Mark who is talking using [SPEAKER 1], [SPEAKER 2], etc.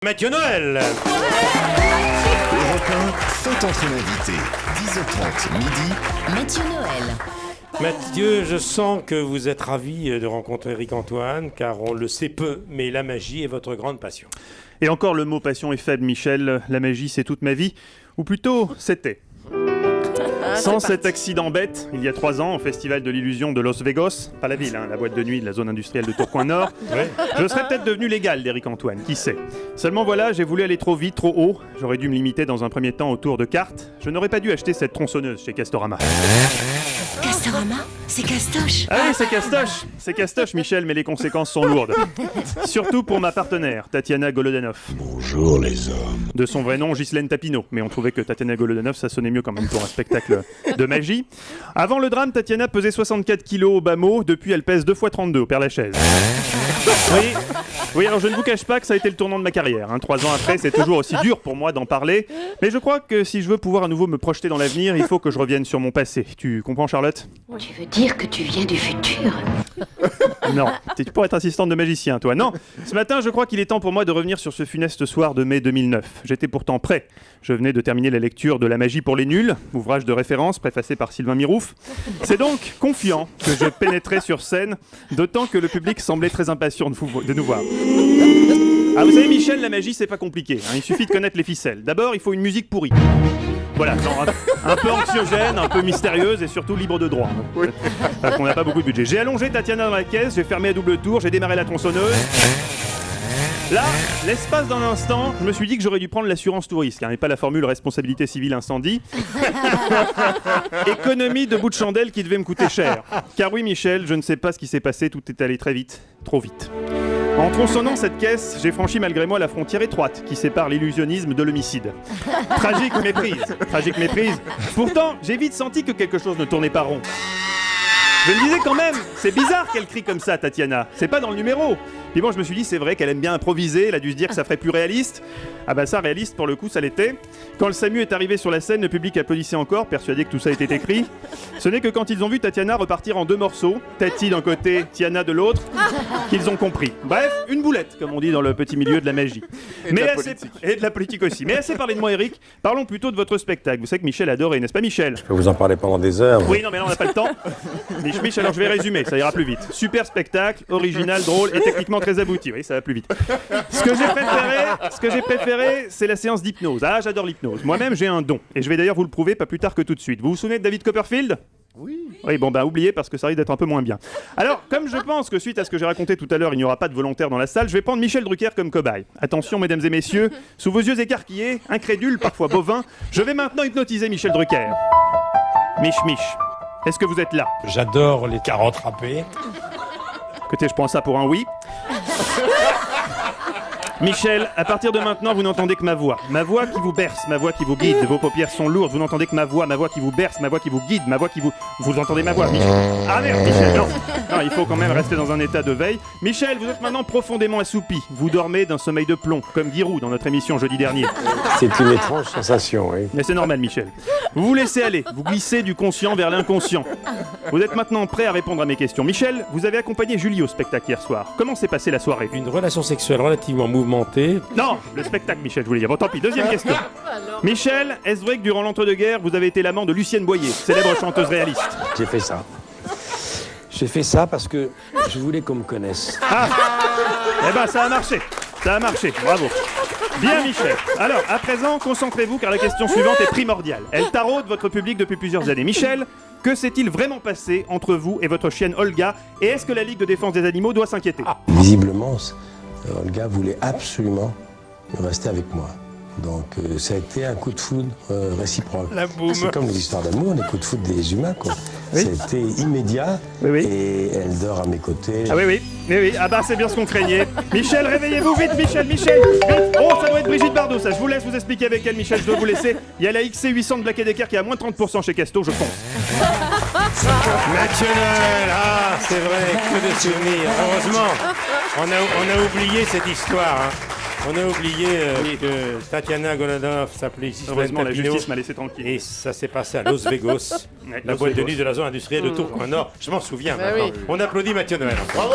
[SPEAKER 1] Mathieu Noël.
[SPEAKER 2] Europe 1, faites entrer l'invité. 10h30, midi.
[SPEAKER 3] Mathieu Noël.
[SPEAKER 1] Mathieu, je sens que vous êtes ravi de rencontrer Éric Antoine, car on le sait peu, mais la magie est votre grande passion.
[SPEAKER 4] Et encore, le mot passion est faible, Michel. La magie, c'est toute ma vie. Ou plutôt, c'était. Sans cet accident bête, il y a 3 ans, au Festival de l'Illusion de Las Vegas, pas la ville, la boîte de nuit de la zone industrielle de Tourcoing-Nord, je serais peut-être devenu l'égal d'Éric Antoine, qui sait. Seulement voilà, j'ai voulu aller trop vite, trop haut. J'aurais dû me limiter dans un premier temps au tour de cartes. Je n'aurais pas dû acheter cette tronçonneuse chez Castorama.
[SPEAKER 3] Castorama, c'est Castoche.
[SPEAKER 4] Ah oui, c'est Castoche, Michel, mais les conséquences sont lourdes. Surtout pour ma partenaire, Tatiana Golodanov.
[SPEAKER 5] Bonjour les hommes.
[SPEAKER 4] De son vrai nom, Ghislaine Tapineau, mais on trouvait que Tatiana Golodanov, ça sonnait mieux quand même pour un spectacle de magie. Avant le drame, Tatiana pesait 64 kilos au bas mot, depuis elle pèse 2 x 32 au Père-Lachaise. Oui, alors je ne vous cache pas que ça a été le tournant de ma carrière. 3 ans après, c'est toujours aussi dur pour moi d'en parler, mais je crois que si je veux pouvoir à nouveau me projeter dans l'avenir, il faut que je revienne sur mon passé. Tu comprends, Charlotte ?
[SPEAKER 3] Tu veux dire que tu viens du futur?
[SPEAKER 4] Non, tu pourrais être assistante de magicien, toi. Non, ce matin, je crois qu'il est temps pour moi de revenir sur ce funeste soir de mai 2009. J'étais pourtant prêt. Je venais de terminer la lecture de La magie pour les nuls, ouvrage de référence préfacé par Sylvain Mirouf. C'est donc confiant que je pénétrais sur scène, d'autant que le public semblait très impatient de nous voir. Ah, vous savez, Michel, la magie, c'est pas compliqué. Il suffit de connaître les ficelles. D'abord, il faut une musique pourrie. Voilà, genre un peu anxiogène, un peu mystérieuse et surtout libre de droit. Parce qu'on n'a pas beaucoup de budget. J'ai allongé Tatiana dans la caisse, j'ai fermé à double tour, j'ai démarré la tronçonneuse. Là, l'espace d'un instant, je me suis dit que j'aurais dû prendre l'assurance tout risque, et pas la formule responsabilité civile incendie. Économie de bout de chandelle qui devait me coûter cher. Car oui, Michel, je ne sais pas ce qui s'est passé, tout est allé très vite, trop vite. En tronçonnant cette caisse, j'ai franchi malgré moi la frontière étroite qui sépare l'illusionnisme de l'homicide. Tragique méprise. Pourtant, j'ai vite senti que quelque chose ne tournait pas rond. Je me disais quand même, c'est bizarre qu'elle crie comme ça, Tatiana. C'est pas dans le numéro. Puis bon, je me suis dit, c'est vrai qu'elle aime bien improviser, elle a dû se dire que ça ferait plus réaliste. Ah bah ça, réaliste, pour le coup, ça l'était. Quand le SAMU est arrivé sur la scène, le public applaudissait encore, persuadé que tout ça était écrit. Ce n'est que quand ils ont vu Tatiana repartir en 2 morceaux, Tati d'un côté, Tiana de l'autre, qu'ils ont compris. Bref, une boulette, comme on dit dans le petit milieu de la magie. Et de la politique aussi. Mais assez parlé de moi, Eric, parlons plutôt de votre spectacle. Vous savez que Michel adorait, n'est-ce pas, Michel ?
[SPEAKER 5] Je peux vous en parler pendant des heures.
[SPEAKER 4] Oui, non, mais là, on n'a pas le temps. Michel, alors je vais résumer, ça ira plus vite. Super spectacle, original, drôle et techniquement très abouti. Oui, ça va plus vite. Ce que j'ai préféré, c'est la séance d'hypnose. Ah, j'adore l'hypnose. Moi-même, j'ai un don. Et je vais d'ailleurs vous le prouver pas plus tard que tout de suite. Vous vous souvenez de David Copperfield ? Oui, bon, oubliez parce que ça risque d'être un peu moins bien. Alors, comme je pense que suite à ce que j'ai raconté tout à l'heure, il n'y aura pas de volontaire dans la salle, je vais prendre Michel Drucker comme cobaye. Attention, mesdames et messieurs, sous vos yeux écarquillés, incrédules, parfois bovins, je vais maintenant hypnotiser Michel Drucker. Mich, est-ce que vous êtes là ?
[SPEAKER 1] J'adore les carottes râpées.
[SPEAKER 4] Écoutez, je prends ça pour un oui. Michel, à partir de maintenant, vous n'entendez que ma voix qui vous berce, ma voix qui vous guide. Vos paupières sont lourdes, vous n'entendez que ma voix qui vous berce, ma voix qui vous guide, ma voix qui vous... Vous entendez ma voix, Michel. Ah merde, Michel, non, il faut quand même rester dans un état de veille. Michel, vous êtes maintenant profondément assoupi. Vous dormez d'un sommeil de plomb, comme Giroud dans notre émission jeudi dernier.
[SPEAKER 5] C'est une étrange sensation, oui.
[SPEAKER 4] Mais c'est normal, Michel. Vous vous laissez aller, vous glissez du conscient vers l'inconscient. Vous êtes maintenant prêt à répondre à mes questions. Michel, vous avez accompagné Julie au spectacle hier soir. Comment s'est passée la soirée ?
[SPEAKER 1] Une relation sexuelle relativement mouvementée.
[SPEAKER 4] Non, le spectacle, Michel, je voulais dire. Bon, tant pis, deuxième question. Michel, est-ce vrai que durant l'entre-deux-guerres, vous avez été l'amant de Lucienne Boyer, célèbre chanteuse réaliste ?
[SPEAKER 5] J'ai fait ça. J'ai fait ça parce que je voulais qu'on me connaisse.
[SPEAKER 4] Ah ! Eh ben, ça a marché, bravo. Bien, Michel. Alors, à présent, concentrez-vous car la question suivante est primordiale. Elle taraude votre public depuis plusieurs années. Michel, que s'est-il vraiment passé entre vous et votre chienne Olga ? Et est-ce que la Ligue de défense des animaux doit s'inquiéter ?
[SPEAKER 5] Visiblement, Olga voulait absolument rester avec moi. Donc ça a été un coup de foudre réciproque.
[SPEAKER 4] La boum.
[SPEAKER 5] C'est comme les histoires d'amour, les coups de foudre des humains, quoi.
[SPEAKER 4] Oui.
[SPEAKER 5] C'était immédiat,
[SPEAKER 4] Oui.
[SPEAKER 5] Et elle dort à mes côtés.
[SPEAKER 4] Ah oui. Ah bah c'est bien ce qu'on craignait. Michel, réveillez-vous vite, Michel, vite. Oh, ça doit être Brigitte Bardot, ça. Je vous laisse vous expliquer avec elle, Michel, je dois vous laisser. Il y a la XC800 de Black & Decker qui est à moins 30% chez Casto, je pense.
[SPEAKER 1] Mathieu Noël, c'est vrai, que de souvenirs. Heureusement, on a oublié cette histoire. On a oublié que Tatiana Golodanov s'appelait Ghislaine
[SPEAKER 4] Heureusement, la
[SPEAKER 1] Tapineau.
[SPEAKER 4] justice m'a laissé tranquille.
[SPEAKER 1] Et ça s'est passé à Las Vegas, la boîte de nuit de la zone industrielle de Tourcoing-Nord. Je m'en souviens maintenant.
[SPEAKER 6] Oui.
[SPEAKER 1] On applaudit Mathieu Noël. Bravo!